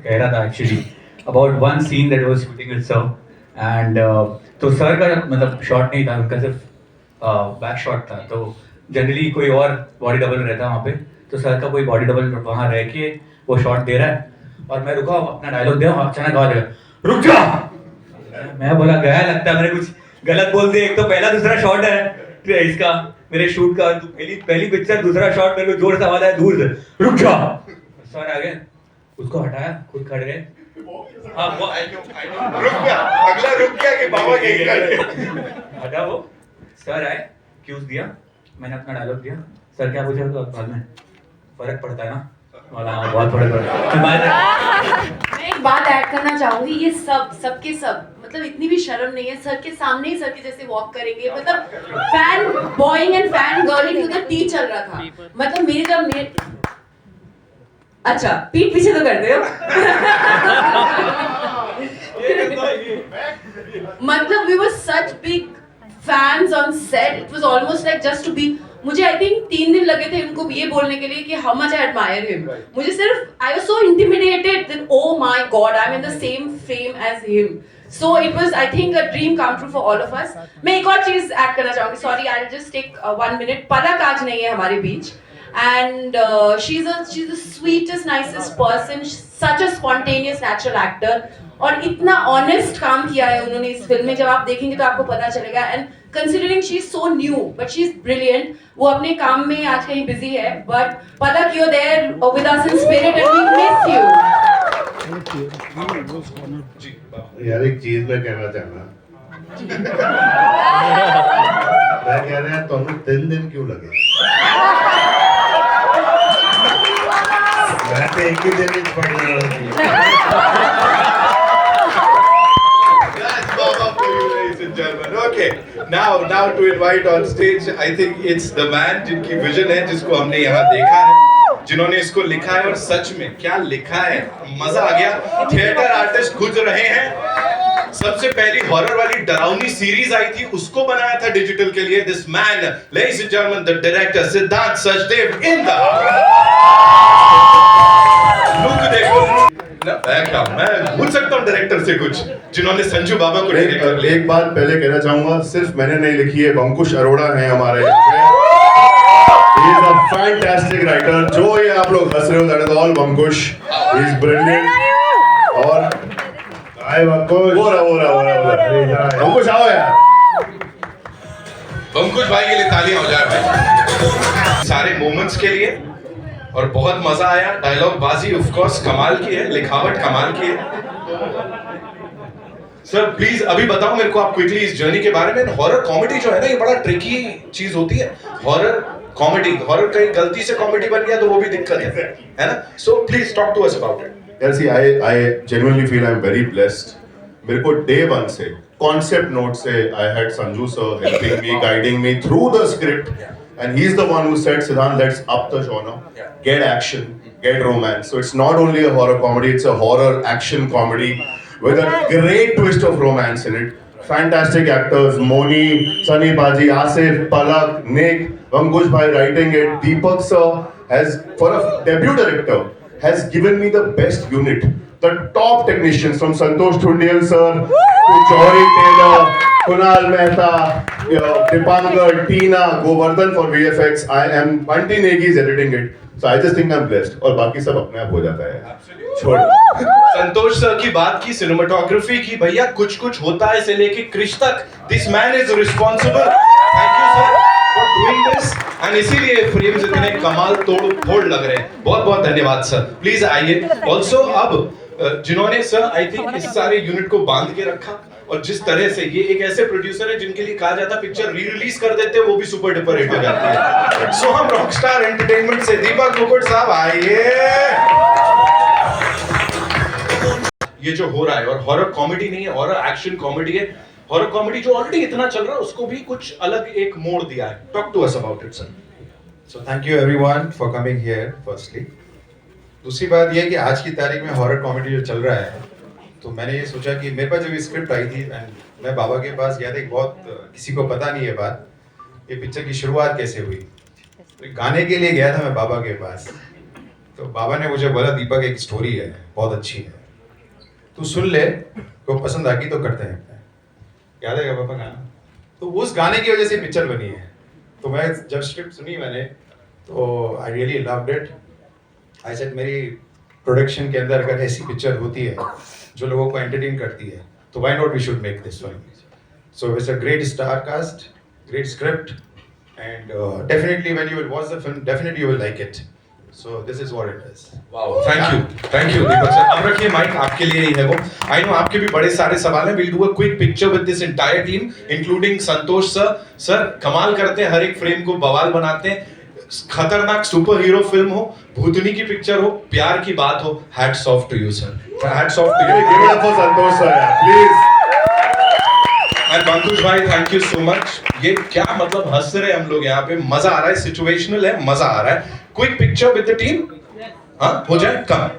कह रहा था actually about one seen that was shooting with sir and तो सर का मतलब शॉट नहीं था, उनका सिर्फ बैक शॉट था। तो जनरली कोई और बॉडी डबल रहता वहाँ पे, तो सर का कोई बॉडी डबल वहाँ रह के वो शॉट दे रहा है और मैं रुका अपना डायलॉग दे रहा हूँ, अचानक आवाज आया, रुक जा। मैं बोला गया लगता है मैंने कुछ गलत बोल दिया। एक तो पहला दूसरा शॉट है तो इसका मेरे शूट का, पहली पहली पिक्चर दूसरा शॉट, मेरे को जोर से आवाज आया दूर से, रुक जा। सर आ गए, उसको हटाया, खुद खड़े गए। हाँ रुक गया, अगला रुक गया कि बाबा के हटा वो। सर आए, क्यूज दिया, मैंने अपना डायलॉग दिया। सर क्या पूछा तो बाद में फर्क पड़ता है ना, वाला बहुत फर्क पड़ता है। मैं एक बात ऐड करना चाहूंगी, ये सबके सब मतलब इतनी भी शर्म नहीं है, सर के सामने ही सर के जैसे वॉक करेंगे, मतलब fan Boeing and fan girling उधर टी चल रहा था। मतलब मेरे जब मेरे अच्छा पीठ पीछे तो करते हो मतलब we were such big fans on set, it was almost like just to be, मुझे आई थिंक 3 दिन लगे थे उनको ये बोलने के लिए कि how much I admire him. मुझे सिर्फ I was so intimidated that oh my god I'm in the same frame as him. So it was I think a dream come true for all of us. मैं एक और चीज add करना चाहूंगी, sorry I'll just take 1 minute. पलक आज नहीं है हमारे बीच and she's the sweetest nicest person, such a spontaneous natural actor और इतना ऑनेस्ट काम किया है उन्होंने इस फिल्म में, जब आप देखेंगे तो आपको पता चलेगा। And considering she is so new but she is brilliant, वो अपने काम में आज कहीं बिजी है but Palak you are there with us in spirit and we miss you. यार एक चीज मैं कहना चाहना मैं कह रहा तुम 3 दिन क्यों लगे? मैं तो एक ही दिन में पढ़ रहा हूँ। Okay, now to invite on stage, I think it's the man जिनकी विजन है, जिसको हमने यहाँ देखा है, जिन्होंने इसको लिखा है और सच में क्या लिखा है, मजा आ गया। थिएटर आर्टिस्ट खुद रहे हैं, सबसे पहली हॉरर वाली डरावनी सीरीज आई थी उसको बनाया था डिजिटल के लिए। This man, ladies and gentlemen, the director सिद्धांत सचदेव in the लुक देखो ना, मैं भूल सकता हूँ डायरेक्टर से कुछ जिन्होंने संजू बाबा को डायरेक्टर। एक बात पहले कहना चाहूंगा, सिर्फ मैंने नहीं लिखी है, अंकुश अरोड़ा है हमारे। He is a fantastic writer. जो ये आप लोग हंस रहे हो, that is all Ankush. He is brilliant. और आए अंकुश, वो रहा। अंकुश आओ यार। अंकुश भाई के लिए तालियां हो जाए भाई, सारे मोमेंट्स के लिए। और बहुत मजा आया, डायलॉग बाजी ऑफ कोर्स कमाल की है, लिखावट कमाल की है। सर प्लीज अभी बताओ मेरे को आप क्विकली इस जर्नी के बारे में। हॉरर कॉमेडी जो है ना, ये बड़ा ट्रिकी चीज होती है। हॉरर कॉमेडी, हॉरर कहीं गलती से कॉमेडी बन गया तो वो भी दिक्कत है ना। So please talk to us about it. यार see I genuinely feel I'm very blessed. मेरे को day 1 से concept note से I had Sanju sir helping me, guiding me through the script, and he's the one who said, Siddhant, let's up the genre, get action, get romance. So it's not only a horror comedy, it's a horror action comedy with a great twist of romance in it. Fantastic actors, Moni, Sunny Baji, Asif, Palak, Nick, Ankush bhai writing it. Deepak sir has, for a debut director, has given me the best unit. The top technicians from Santosh Thundial sir to Jory Taylor, Kunal Mehta, Dipankar, Tina, Govardhan for VFX. Bunty Negi is editing it. So I just think I'm blessed. और बाकी सब अपने आप हो जाता है। छोड़। संतोष sir की बात की, सिनेमाटोग्राफी की, भैया कुछ कुछ होता है से लेके क्रिश तक, this man is responsible. Thank you sir for doing this, and इसीलिए फ्रेम्स इतने कमाल तोड़ फोड़ लग रहे हैं। बहुत बहुत धन्यवाद सर। प्लीज आइए। ऑल्सो अब जिन्होंने सर आई थिंक इस सारे यूनिट को बांध के रखा, और जिस तरह से ये एक ऐसे प्रोड्यूसर है जिनके लिए कहा जाता पिक्चर री रिलीज कर देते हैं वो भी सुपर डुपर हिट हो जाती है। सो हम रॉकस्टार एंटरटेनमेंट से दीपक मुकुट साहब आइए। ये जो हो रहा है, और हॉरर कॉमेडी नहीं है, हॉरर एक्शन कॉमेडी है। हॉरर कॉमेडी जो ऑलरेडी इतना चल रहा है उसको भी कुछ अलग एक मोड़ दिया है। Talk to us about it sir. So thank you everyone for coming here firstly. दूसरी बात यह है कि आज की तारीख में हॉरर कॉमेडी जो चल रहा है, तो मैंने ये सोचा कि मेरे पास जब स्क्रिप्ट आई थी एंड मैं बाबा के पास गया था, बहुत किसी को पता नहीं है बात, ये पिक्चर की शुरुआत कैसे हुई। तो गाने के लिए गया था मैं बाबा के पास, तो बाबा ने मुझे बोला दीपक एक स्टोरी है बहुत अच्छी है, तू सुन ले, को पसंद आगी तो करते हैं। याद है क्या पापा गाना? तो उस गाने की वजह से पिक्चर बनी है। तो मैं जब स्क्रिप्ट सुनी मैंने तो I really loved it. I said मेरी प्रोडक्शन के अंदर अगर ऐसी पिक्चर होती है जो लोगों को एंटरटेन करती है तो why not we should make this one. So it's a great star cast, great script, and definitely when you will watch the film, definitely you will like it. So this is what it is. Wow, thank you Deepak sir. अब रखिए mic, आपके लिए ही है वो। I know आपके भी बड़े सारे सवाल हैं। We'll do a quick picture with this entire team, including Santosh sir. Sir कमाल करते हैं, हर एक फ्रेम को बवाल बनाते हैं। खतरनाक सुपर हीरो फिल्म हो, भूतनी की पिक्चर हो, प्यार की बात हो, hats off to you sir, hats off to you। Give it up for Santosh sir, please. And Ankush भाई थैंक यू सो मच। ये क्या मतलब हंस रहे हम लोग यहाँ पे, मजा आ रहा है, सिचुएशनल है, मजा आ रहा है। Quick picture with the team, हाँ हो जाए कम।